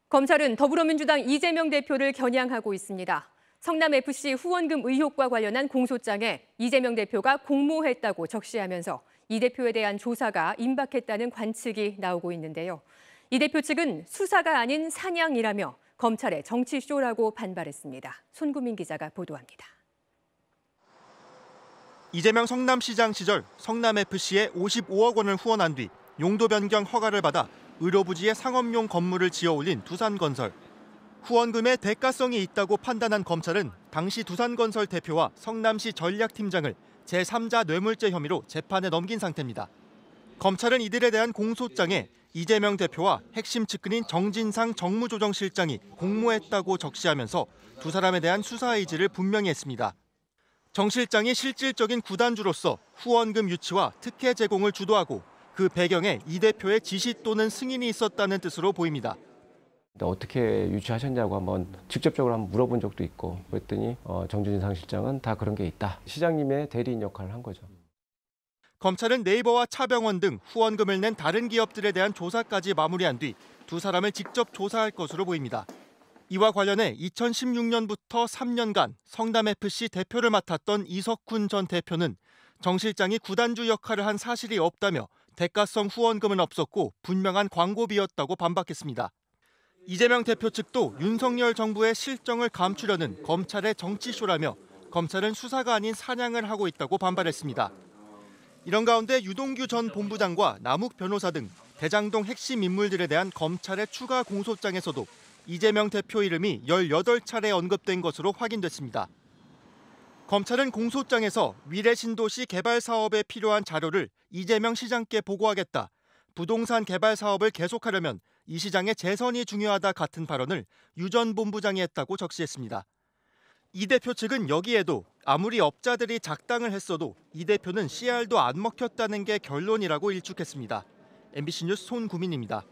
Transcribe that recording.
검찰은 더불어민주당 이재명 대표를 겨냥하고 있습니다. 성남FC 후원금 의혹과 관련한 공소장에 이재명 대표가 공모했다고 적시하면서 이 대표에 대한 조사가 임박했다는 관측이 나오고 있는데요. 이 대표 측은 수사가 아닌 사냥이라며 검찰의 정치쇼라고 반발했습니다. 손구민 기자가 보도합니다. 이재명 성남시장 시절 성남FC에 55억 원을 후원한 뒤 용도 변경 허가를 받아 의료부지에 상업용 건물을 지어 올린 두산건설. 후원금에 대가성이 있다고 판단한 검찰은 당시 두산건설 대표와 성남시 전략팀장을 제3자 뇌물죄 혐의로 재판에 넘긴 상태입니다. 검찰은 이들에 대한 공소장에 이재명 대표와 핵심 측근인 정진상 정무조정실장이 공모했다고 적시하면서 두 사람에 대한 수사 의지를 분명히 했습니다. 정 실장이 실질적인 구단주로서 후원금 유치와 특혜 제공을 주도하고 그 배경에 이 대표의 지시 또는 승인이 있었다는 뜻으로 보입니다. 어떻게 유치하셨냐고 한번 직접적으로 한번 물어본 적도 있고 그랬더니 정진상 실장은 다 그런 게 있다. 시장님의 대리인 역할을 한 거죠. 검찰은 네이버와 차병원 등 후원금을 낸 다른 기업들에 대한 조사까지 마무리한 뒤 두 사람을 직접 조사할 것으로 보입니다. 이와 관련해 2016년부터 3년간 성남FC 대표를 맡았던 이석훈 전 대표는 정 실장이 구단주 역할을 한 사실이 없다며 대가성 후원금은 없었고 분명한 광고비였다고 반박했습니다. 이재명 대표 측도 윤석열 정부의 실정을 감추려는 검찰의 정치쇼라며 검찰은 수사가 아닌 사냥을 하고 있다고 반발했습니다. 이런 가운데 유동규 전 본부장과 남욱 변호사 등 대장동 핵심 인물들에 대한 검찰의 추가 공소장에서도 이재명 대표 이름이 18차례 언급된 것으로 확인됐습니다. 검찰은 공소장에서 미래 신도시 개발 사업에 필요한 자료를 이재명 시장께 보고하겠다. 부동산 개발 사업을 계속하려면 이 시장의 재선이 중요하다 같은 발언을 유 전 본부장이 했다고 적시했습니다. 이 대표 측은 여기에도 아무리 업자들이 작당을 했어도 이 대표는 CR도 안 먹혔다는 게 결론이라고 일축했습니다. MBC 뉴스 손구민입니다.